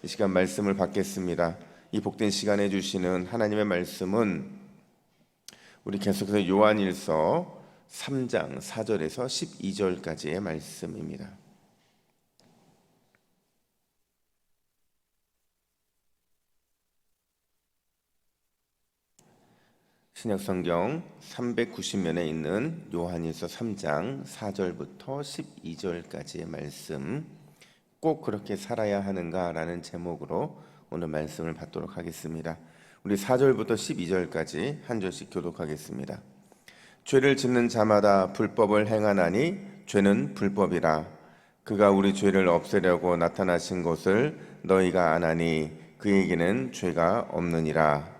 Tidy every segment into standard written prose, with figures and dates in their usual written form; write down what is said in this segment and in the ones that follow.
이 시간 말씀을 받겠습니다. 이 복된 시간에 주시는 하나님의 말씀은 우리 계속해서 요한일서 3장 4절에서 12절까지의 말씀입니다. 신약성경 390면에 있는 요한일서 3장 4절부터 12절까지의 말씀, 꼭 그렇게 살아야 하는가라는 제목으로 오늘 말씀을 받도록 하겠습니다. 우리 4절부터 12절까지 한 절씩 교독하겠습니다. 죄를 짓는 자마다 불법을 행하나니 죄는 불법이라. 그가 우리 죄를 없애려고 나타나신 것을 너희가 아나니 그에게는 죄가 없느니라.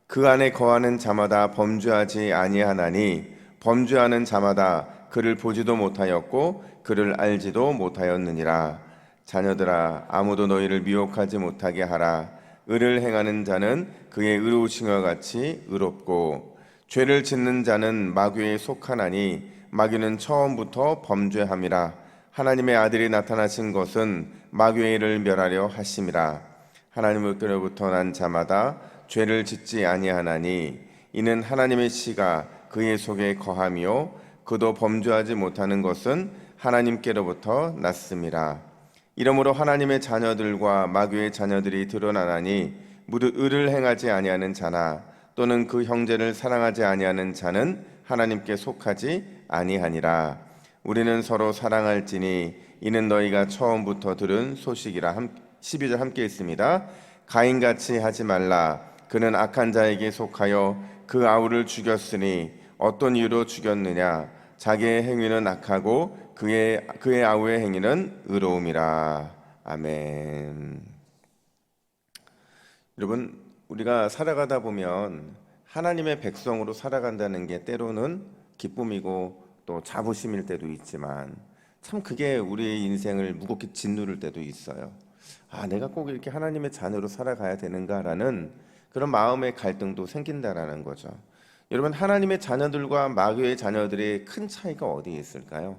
그 안에 거하는 자마다 범죄하지 아니하나니 범죄하는 자마다 그를 보지도 못하였고 그를 알지도 못하였느니라. 자녀들아, 아무도 너희를 미혹하지 못하게 하라. 의를 행하는 자는 그의 의로우심과 같이 의롭고 죄를 짓는 자는 마귀에 속하나니 마귀는 처음부터 범죄함이라. 하나님의 아들이 나타나신 것은 마귀의 일을 멸하려 하심이라. 하나님께로부터 난 자마다 죄를 짓지 아니하나니 이는 하나님의 씨가 그의 속에 거함이요 그도 범죄하지 못하는 것은 하나님께로부터 났음이라. 이러므로 하나님의 자녀들과 마귀의 자녀들이 드러나나니 무릇 의를 행하지 아니하는 자나 또는 그 형제를 사랑하지 아니하는 자는 하나님께 속하지 아니하니라. 우리는 서로 사랑할지니 이는 너희가 처음부터 들은 소식이라. 12절 함께 있습니다. 가인같이 하지 말라. 그는 악한 자에게 속하여 그 아우를 죽였으니 어떤 이유로 죽였느냐? 자기의 행위는 악하고 그의 아우의 행위는 의로움이라. 아멘. 여러분, 우리가 살아가다 보면 하나님의 백성으로 살아간다는 게 때로는 기쁨이고 또 자부심일 때도 있지만 참 그게 우리의 인생을 무겁게 짓누를 때도 있어요. 내가 꼭 이렇게 하나님의 자녀로 살아가야 되는가라는 그런 마음의 갈등도 생긴다라는 거죠. 여러분, 하나님의 자녀들과 마귀의 자녀들의 큰 차이가 어디에 있을까요?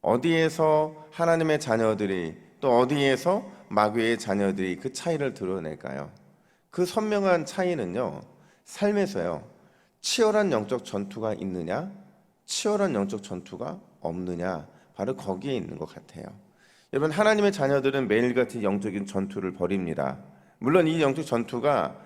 어디에서 하나님의 자녀들이 또 어디에서 마귀의 자녀들이 그 차이를 드러낼까요? 그 선명한 차이는요, 삶에서요, 치열한 영적 전투가 있느냐, 치열한 영적 전투가 없느냐, 바로 거기에 있는 것 같아요. 여러분, 하나님의 자녀들은 매일같이 영적인 전투를 벌입니다. 물론 이 영적 전투가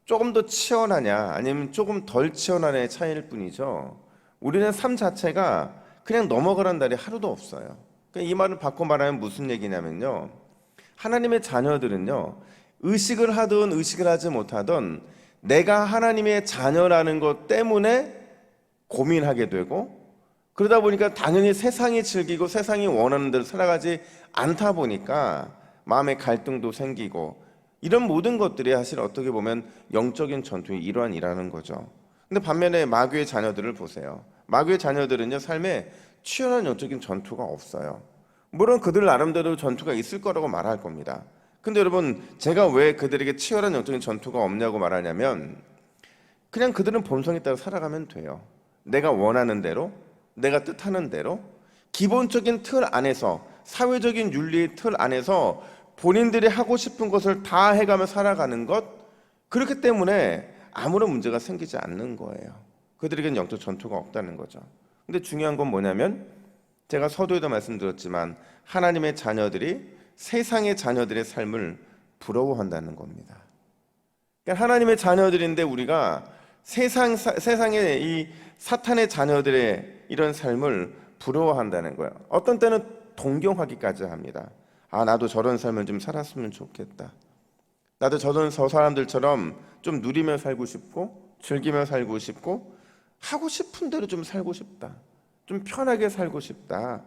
조금 더 치열하냐 아니면 조금 덜 치열하냐의 차이일 뿐이죠. 우리는 삶 자체가 그냥 넘어가는 날이 하루도 없어요. 이 말을 바꿔 말하면 무슨 얘기냐면요, 하나님의 자녀들은요, 의식을 하든 의식을 하지 못하든 내가 하나님의 자녀라는 것 때문에 고민하게 되고, 그러다 보니까 당연히 세상이 즐기고 세상이 원하는 대로 살아가지 않다 보니까 마음의 갈등도 생기고, 이런 모든 것들이 사실 어떻게 보면 영적인 전투의 일환이라는 거죠. 근데 반면에 마귀의 자녀들을 보세요. 마귀의 자녀들은요, 삶에 치열한 영적인 전투가 없어요. 물론 그들 나름대로 전투가 있을 거라고 말할 겁니다. 근데 여러분, 제가 왜 그들에게 치열한 영적인 전투가 없냐고 말하냐면, 그냥 그들은 본성에 따라 살아가면 돼요. 내가 원하는 대로, 내가 뜻하는 대로, 기본적인 틀 안에서, 사회적인 윤리의 틀 안에서 본인들이 하고 싶은 것을 다 해가며 살아가는 것, 그렇기 때문에 아무런 문제가 생기지 않는 거예요. 그들에게는 영적 전투가 없다는 거죠. 근데 중요한 건 뭐냐면, 제가 서두에도 말씀드렸지만 하나님의 자녀들이 세상의 자녀들의 삶을 부러워한다는 겁니다. 그러니까 하나님의 자녀들인데 우리가 세상의 이 사탄의 자녀들의 이런 삶을 부러워한다는 거예요. 어떤 때는 동경하기까지 합니다. 나도 저런 삶을 좀 살았으면 좋겠다. 나도 저 사람들처럼 좀 누리며 살고 싶고 즐기며 살고 싶고 하고 싶은 대로 좀 살고 싶다. 좀 편하게 살고 싶다.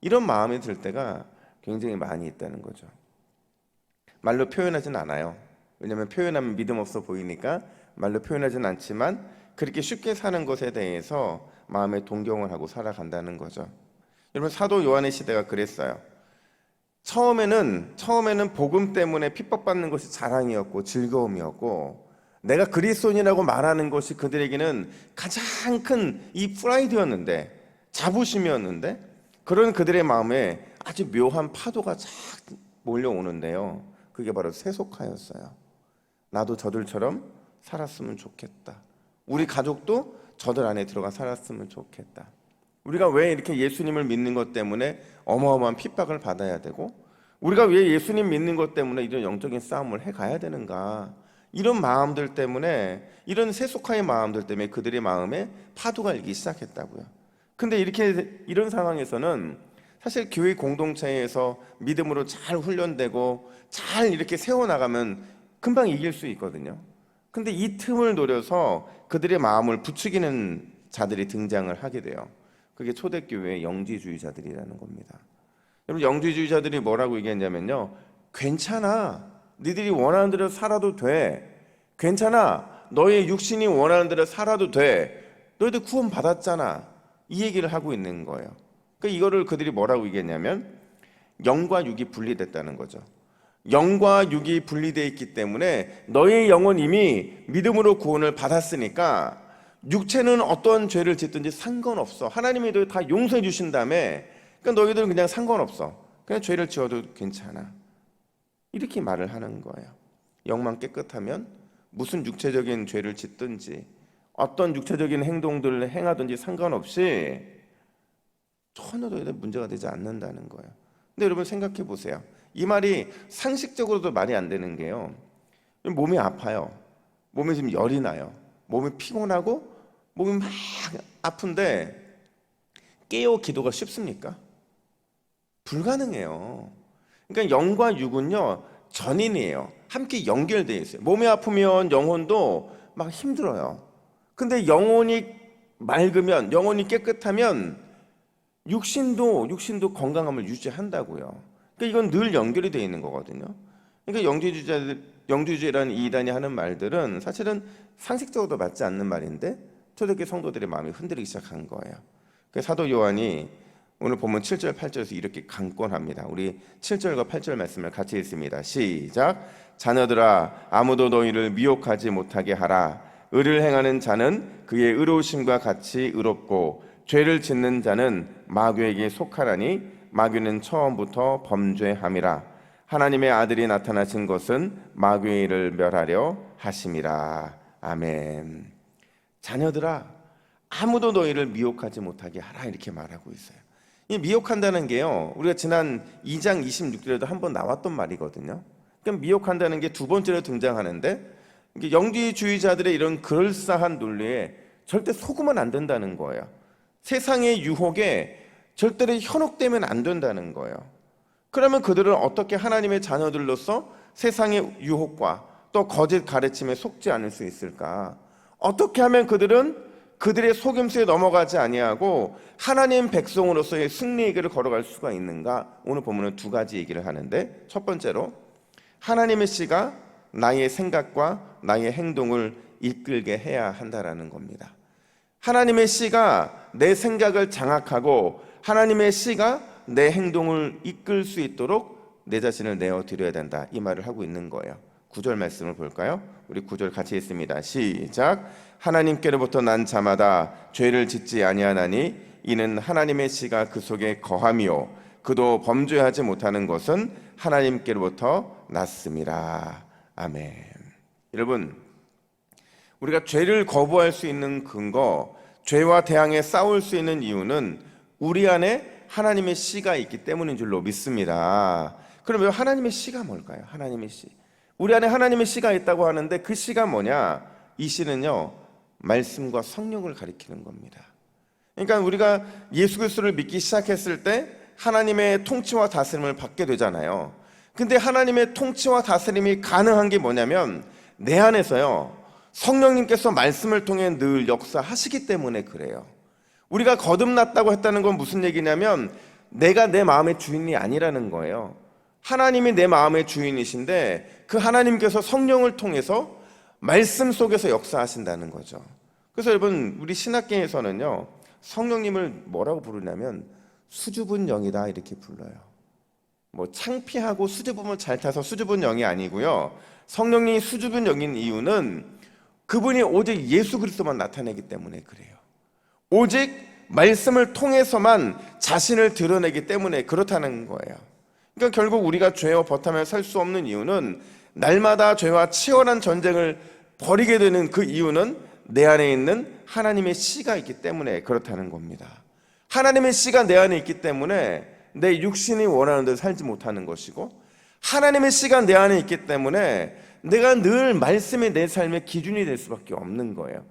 이런 마음이 들 때가 굉장히 많이 있다는 거죠. 말로 표현하진 않아요. 왜냐하면 표현하면 믿음 없어 보이니까 말로 표현하진 않지만 그렇게 쉽게 사는 것에 대해서 마음에 동경을 하고 살아간다는 거죠. 여러분, 사도 요한의 시대가 그랬어요. 처음에는 복음 때문에 핍박받는 것이 자랑이었고 즐거움이었고, 내가 그리스도인이라고 말하는 것이 그들에게는 가장 큰 이 프라이드였는데, 자부심이었는데, 그런 그들의 마음에 아주 묘한 파도가 쫙 몰려오는데요, 그게 바로 세속화였어요. 나도 저들처럼 살았으면 좋겠다. 우리 가족도 저들 안에 들어가 살았으면 좋겠다. 우리가 왜 이렇게 예수님을 믿는 것 때문에 어마어마한 핍박을 받아야 되고, 우리가 왜 예수님 믿는 것 때문에 이런 영적인 싸움을 해가야 되는가, 이런 마음들 때문에, 이런 세속화의 마음들 때문에 그들의 마음에 파도가 일기 시작했다고요. 근데 이런 상황에서는 사실 교회 공동체에서 믿음으로 잘 훈련되고 잘 이렇게 세워나가면 금방 이길 수 있거든요. 근데 이 틈을 노려서 그들의 마음을 부추기는 자들이 등장을 하게 돼요. 그게 초대교회의 영지주의자들이라는 겁니다. 여러분, 영지주의자들이 뭐라고 얘기했냐면요, 괜찮아, 니들이 원하는 대로 살아도 돼. 괜찮아, 너의 육신이 원하는 대로 살아도 돼. 너희들 구원 받았잖아. 이 얘기를 하고 있는 거예요. 그러니까 이거를 그들이 뭐라고 얘기했냐면 영과 육이 분리됐다는 거죠. 영과 육이 분리되어 있기 때문에 너의 영은 이미 믿음으로 구원을 받았으니까 육체는 어떤 죄를 짓든지 상관없어. 하나님이 너희 다 용서해 주신 다음에, 그러니까 너희들은 그냥 상관없어. 그냥 죄를 지어도 괜찮아. 이렇게 말을 하는 거예요. 영만 깨끗하면 무슨 육체적인 죄를 짓든지 어떤 육체적인 행동들을 행하든지 상관없이 전혀 너희들 문제가 되지 않는다는 거예요. 근데 여러분 생각해 보세요. 이 말이 상식적으로도 말이 안 되는 게요, 몸이 아파요. 몸에 지금 열이 나요. 몸이 피곤하고 몸이 막 아픈데 깨어 기도가 쉽습니까? 불가능해요. 그러니까 영과 육은요 전인이에요. 함께 연결되어 있어요. 몸이 아프면 영혼도 막 힘들어요. 근데 영혼이 맑으면, 영혼이 깨끗하면 육신도 건강함을 유지한다고요. 그러니까 이건 늘 연결이 되어 있는 거거든요. 그러니까 영주주의라는 이단이 하는 말들은 사실은 상식적으로도 맞지 않는 말인데 초대교회 성도들의 마음이 흔들리기 시작한 거예요. 그래서 사도 요한이 오늘 보면 7절 8절에서 이렇게 강권합니다. 우리 7절과 8절 말씀을 같이 읽습니다. 시작. 자녀들아, 아무도 너희를 미혹하지 못하게 하라. 의를 행하는 자는 그의 의로우심과 같이 의롭고 죄를 짓는 자는 마귀에게 속하라니 마귀는 처음부터 범죄함이라. 하나님의 아들이 나타나신 것은 마귀의 일을 멸하려 하심이라. 아멘. 자녀들아, 아무도 너희를 미혹하지 못하게 하라, 이렇게 말하고 있어요. 이 미혹한다는 게요, 우리가 지난 2장 26절에도 한번 나왔던 말이거든요. 그러니까 미혹한다는 게 두 번째로 등장하는데, 영지주의자들의 이런 그럴싸한 논리에 절대 속으면 안 된다는 거예요. 세상의 유혹에 절대로 현혹되면 안 된다는 거예요. 그러면 그들은 어떻게 하나님의 자녀들로서 세상의 유혹과 또 거짓 가르침에 속지 않을 수 있을까? 어떻게 하면 그들은 그들의 속임수에 넘어가지 아니하고 하나님 백성으로서의 승리의 길을 걸어갈 수가 있는가? 오늘 보면은 두 가지 얘기를 하는데, 첫 번째로 하나님의 씨가 나의 생각과 나의 행동을 이끌게 해야 한다라는 겁니다. 하나님의 씨가 내 생각을 장악하고 하나님의 씨가 내 행동을 이끌 수 있도록 내 자신을 내어드려야 된다, 이 말을 하고 있는 거예요. 9절 말씀을 볼까요? 우리 9절 같이 읽습니다. 시작. 하나님께로부터 난 자마다 죄를 짓지 아니하나니 이는 하나님의 씨가 그 속에 거함이요 그도 범죄하지 못하는 것은 하나님께로부터 났습니다. 아멘. 여러분, 우리가 죄를 거부할 수 있는 근거, 죄와 대항해 싸울 수 있는 이유는 우리 안에 하나님의 씨가 있기 때문인 줄로 믿습니다. 그러면 하나님의 씨가 뭘까요? 하나님의 씨. 우리 안에 하나님의 씨가 있다고 하는데 그 씨가 뭐냐? 이 씨는요, 말씀과 성령을 가리키는 겁니다. 그러니까 우리가 예수 그리스도를 믿기 시작했을 때 하나님의 통치와 다스림을 받게 되잖아요. 근데 하나님의 통치와 다스림이 가능한 게 뭐냐면 내 안에서요, 성령님께서 말씀을 통해 늘 역사하시기 때문에 그래요. 우리가 거듭났다고 했다는 건 무슨 얘기냐면 내가 내 마음의 주인이 아니라는 거예요. 하나님이 내 마음의 주인이신데 그 하나님께서 성령을 통해서 말씀 속에서 역사하신다는 거죠. 그래서 여러분, 우리 신학계에서는요, 성령님을 뭐라고 부르냐면 수줍은 영이다, 이렇게 불러요. 뭐 창피하고 수줍음을 잘 타서 수줍은 영이 아니고요, 성령님이 수줍은 영인 이유는 그분이 오직 예수 그리스도만 나타내기 때문에 그래요. 오직 말씀을 통해서만 자신을 드러내기 때문에 그렇다는 거예요. 그러니까 결국 우리가 죄와 버타며 살 수 없는 이유는, 날마다 죄와 치열한 전쟁을 벌이게 되는 그 이유는 내 안에 있는 하나님의 씨가 있기 때문에 그렇다는 겁니다. 하나님의 씨가 내 안에 있기 때문에 내 육신이 원하는 대로 살지 못하는 것이고, 하나님의 씨가 내 안에 있기 때문에 내가 늘 말씀이 내 삶의 기준이 될 수밖에 없는 거예요.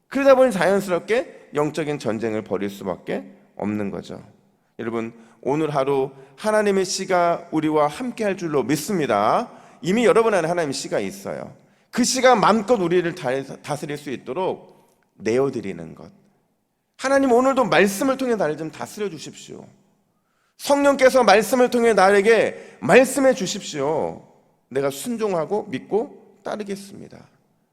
그러다 보니 자연스럽게 영적인 전쟁을 벌일 수밖에 없는 거죠. 여러분, 오늘 하루 하나님의 씨가 우리와 함께 할 줄로 믿습니다. 이미 여러분 안에 하나님의 씨가 있어요. 그 씨가 마음껏 우리를 다스릴 수 있도록 내어드리는 것. 하나님, 오늘도 말씀을 통해 나를 좀 다스려 주십시오. 성령께서 말씀을 통해 나에게 말씀해 주십시오. 내가 순종하고 믿고 따르겠습니다.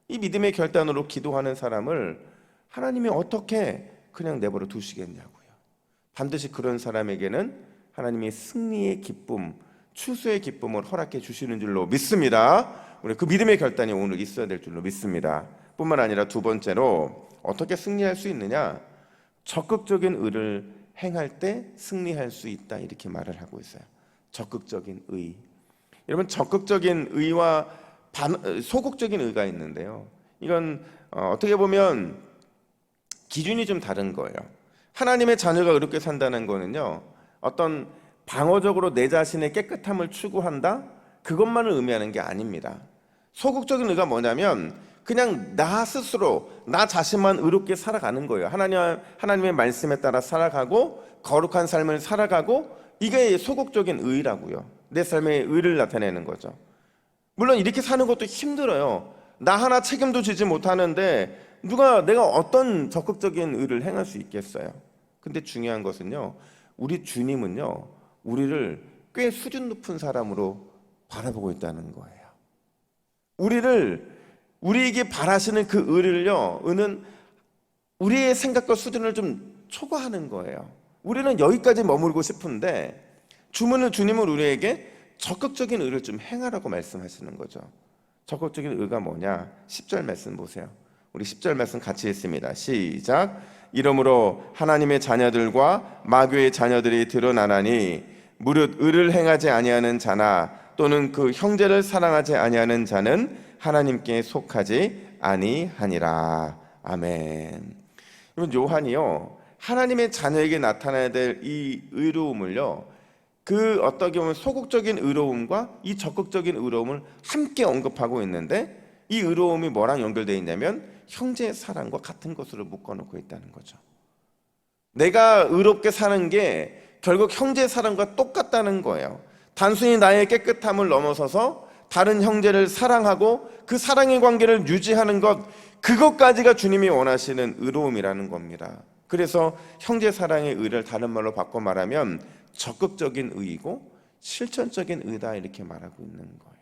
이 믿음의 결단으로 기도하는 사람을 하나님이 어떻게 그냥 내버려 두시겠냐고요. 반드시 그런 사람에게는 하나님의 승리의 기쁨, 추수의 기쁨을 허락해 주시는 줄로 믿습니다. 우리 그 믿음의 결단이 오늘 있어야 될 줄로 믿습니다. 뿐만 아니라 두 번째로, 어떻게 승리할 수 있느냐? 적극적인 의를 행할 때 승리할 수 있다, 이렇게 말을 하고 있어요. 적극적인 의. 여러분, 적극적인 의와 소극적인 의가 있는데요. 이건 어떻게 보면 기준이 좀 다른 거예요. 하나님의 자녀가 의롭게 산다는 거는요, 어떤 방어적으로 내 자신의 깨끗함을 추구한다, 그것만을 의미하는 게 아닙니다. 소극적인 의가 뭐냐면 그냥 나 스스로, 나 자신만 의롭게 살아가는 거예요. 하나님의 말씀에 따라 살아가고 거룩한 삶을 살아가고, 이게 소극적인 의라고요. 내 삶의 의를 나타내는 거죠. 물론 이렇게 사는 것도 힘들어요. 나 하나 책임도 지지 못하는데 내가 어떤 적극적인 의를 행할 수 있겠어요? 근데 중요한 것은요, 우리 주님은요, 우리를 꽤 수준 높은 사람으로 바라보고 있다는 거예요. 우리에게 바라시는 그 의는 우리의 생각과 수준을 좀 초과하는 거예요. 우리는 여기까지 머물고 싶은데 주님은 우리에게 적극적인 의를 좀 행하라고 말씀하시는 거죠. 적극적인 의가 뭐냐? 10절 말씀 보세요. 우리 10절 말씀 같이 읽습니다. 시작. 이러므로 하나님의 자녀들과 마귀의 자녀들이 드러나나니, 무릇 의를 행하지 아니하는 자나 또는 그 형제를 사랑하지 아니하는 자는 하나님께 속하지 아니하니라. 아멘. 여러분, 요한이요, 하나님의 자녀에게 나타나야 될 이 의로움을요, 어떻게 보면 소극적인 의로움과 이 적극적인 의로움을 함께 언급하고 있는데, 이 의로움이 뭐랑 연결되어 있냐면 형제의 사랑과 같은 것으로 묶어놓고 있다는 거죠. 내가 의롭게 사는 게 결국 형제의 사랑과 똑같다는 거예요. 단순히 나의 깨끗함을 넘어서서 다른 형제를 사랑하고 그 사랑의 관계를 유지하는 것, 그것까지가 주님이 원하시는 의로움이라는 겁니다. 그래서 형제 사랑의 의를 다른 말로 바꿔 말하면 적극적인 의이고 실천적인 의다, 이렇게 말하고 있는 거예요.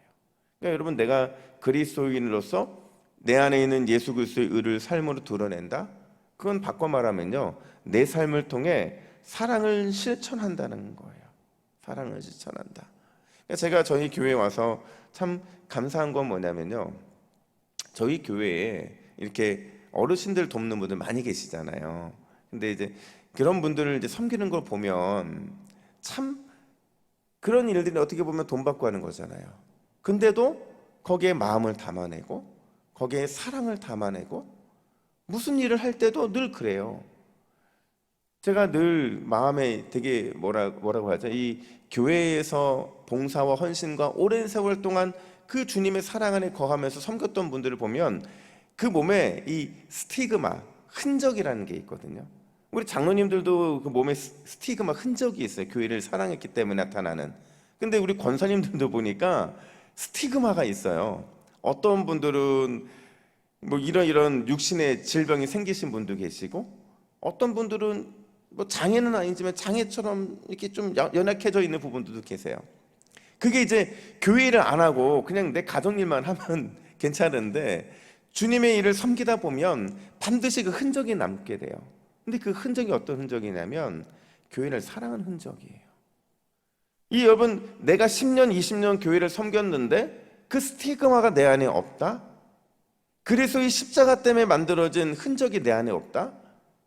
그러니까 여러분, 내가 그리스도인으로서 내 안에 있는 예수 그리스도의 의를 삶으로 드러낸다? 그건 바꿔 말하면요, 내 삶을 통해 사랑을 실천한다는 거예요. 사랑을 실천한다. 그러니까 제가 저희 교회에 와서 참 감사한 건 뭐냐면요, 저희 교회에 이렇게 어르신들 돕는 분들 많이 계시잖아요. 근데 이제 그런 분들을 이제 섬기는 걸 보면 참 그런 일들이 어떻게 보면 돈 받고 하는 거잖아요. 근데도 거기에 마음을 담아내고 거기에 사랑을 담아내고 무슨 일을 할 때도 늘 그래요. 제가 늘 마음에 되게 뭐라고 하죠? 이 교회에서 봉사와 헌신과 오랜 세월 동안 그 주님의 사랑 안에 거하면서 섬겼던 분들을 보면 그 몸에 이 스티그마, 흔적이라는 게 있거든요. 우리 장로님들도 그 몸에 스티그마, 흔적이 있어요. 교회를 사랑했기 때문에 나타나는. 근데 우리 권사님들도 보니까 스티그마가 있어요. 어떤 분들은 뭐 이런 육신의 질병이 생기신 분도 계시고, 어떤 분들은 뭐 장애는 아니지만 장애처럼 이렇게 좀 연약해져 있는 부분들도 계세요. 그게 이제 교회 일을 안 하고 그냥 내 가정 일만 하면 괜찮은데, 주님의 일을 섬기다 보면 반드시 그 흔적이 남게 돼요. 근데 그 흔적이 어떤 흔적이냐면 교회를 사랑하는 흔적이에요. 여러분, 내가 10년, 20년 교회를 섬겼는데 그 스티그마가 내 안에 없다? 그리스도의 십자가 때문에 만들어진 흔적이 내 안에 없다?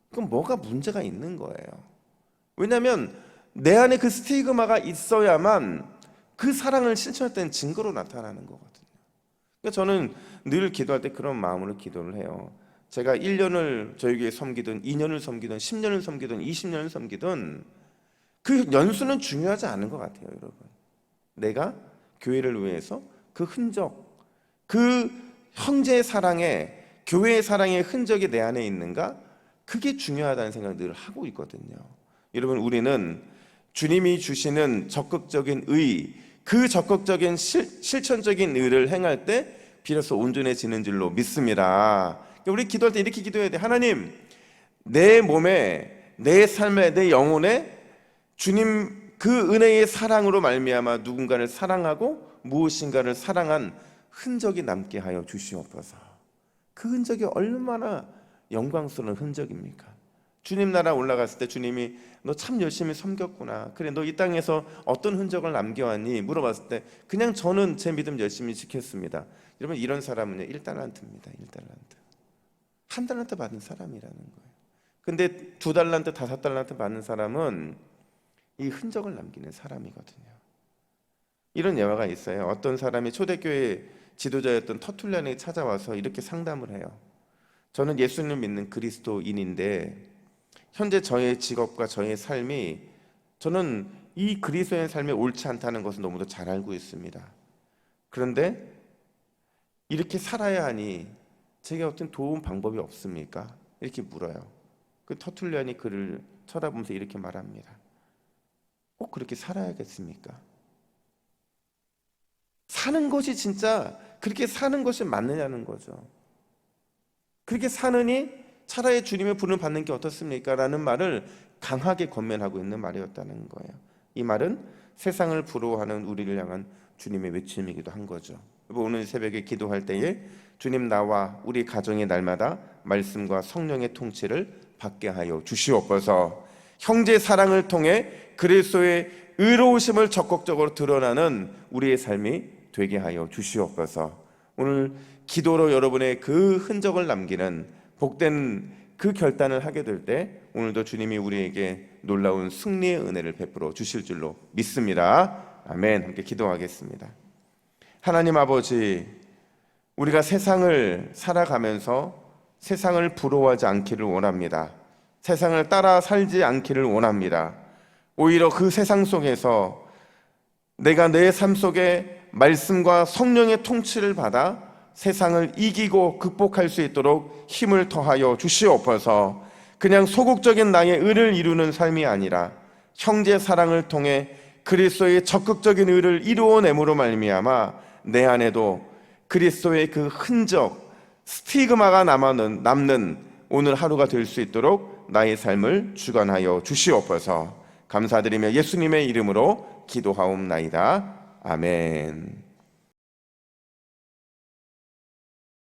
그럼 뭐가 문제가 있는 거예요. 왜냐하면 내 안에 그 스티그마가 있어야만 그 사랑을 실천했다는 증거로 나타나는 거거든요. 그러니까 저는 늘 기도할 때 그런 마음으로 기도를 해요. 제가 1년을 저희 교회 섬기든 2년을 섬기든 10년을 섬기든 20년을 섬기든 그 연수는 중요하지 않은 것 같아요, 여러분. 내가 교회를 위해서 그 흔적, 그 형제의 사랑에, 교회의 사랑의 흔적이 내 안에 있는가? 그게 중요하다는 생각을 늘 하고 있거든요. 여러분, 우리는 주님이 주시는 적극적인 의, 그 적극적인 실천적인 의를 행할 때 비로소 온전해지는 줄로 믿습니다. 우리 기도할 때 이렇게 기도해야 돼. 하나님, 내 몸에, 내 삶에, 내 영혼에 주님 그 은혜의 사랑으로 말미암아 누군가를 사랑하고 무엇인가를 사랑한 흔적이 남게 하여 주시옵소서. 그 흔적이 얼마나 영광스러운 흔적입니까? 주님 나라 올라갔을 때 주님이 너 참 열심히 섬겼구나, 그래 너 이 땅에서 어떤 흔적을 남겨왔니? 물어봤을 때 그냥 저는 제 믿음 열심히 지켰습니다. 여러분, 이런 사람은요 1달란트입니다. 1달란트. 1달란트 받은 사람이라는 거예요. 근데 2달란트, 5달란트 받는 사람은 이 흔적을 남기는 사람이거든요. 이런 예화가 있어요. 어떤 사람이 초대교회 지도자였던 터툴리안에게 찾아와서 이렇게 상담을 해요. 저는 예수님을 믿는 그리스도인인데 현재 저의 직업과 저의 삶이, 저는 이 그리스도의 삶이 옳지 않다는 것을 너무도 잘 알고 있습니다. 그런데 이렇게 살아야 하니 제게 어떤 도움 방법이 없습니까? 이렇게 물어요. 그 터툴리안이 그를 쳐다보면서 이렇게 말합니다. 꼭 그렇게 살아야겠습니까? 사는 것이 진짜 그렇게 사는 것이 맞느냐는 거죠. 그렇게 사느니 차라리 주님의 부름을 받는 게 어떻습니까? 라는 말을 강하게 권면하고 있는 말이었다는 거예요. 이 말은 세상을 부러워하는 우리를 향한 주님의 외침이기도 한 거죠. 오늘 새벽에 기도할 때에 주님, 나와 우리 가정의 날마다 말씀과 성령의 통치를 받게 하여 주시옵소서. 형제 사랑을 통해 그리스도의 의로우심을 적극적으로 드러나는 우리의 삶이 되게 하여 주시옵소서. 오늘 기도로 여러분의 그 흔적을 남기는 복된 그 결단을 하게 될 때 오늘도 주님이 우리에게 놀라운 승리의 은혜를 베풀어 주실 줄로 믿습니다. 아멘. 함께 기도하겠습니다. 하나님 아버지, 우리가 세상을 살아가면서 세상을 부러워하지 않기를 원합니다. 세상을 따라 살지 않기를 원합니다. 오히려 그 세상 속에서 내가 내 삶 속에 말씀과 성령의 통치를 받아 세상을 이기고 극복할 수 있도록 힘을 더하여 주시옵소서. 그냥 소극적인 나의 의를 이루는 삶이 아니라 형제 사랑을 통해 그리스도의 적극적인 의를 이루어냄으로 말미암아 내 안에도 그리스도의 그 흔적, 스티그마가 남는 오늘 하루가 될 수 있도록 나의 삶을 주관하여 주시옵소서. 감사드리며 예수님의 이름으로 기도하옵나이다. 아멘.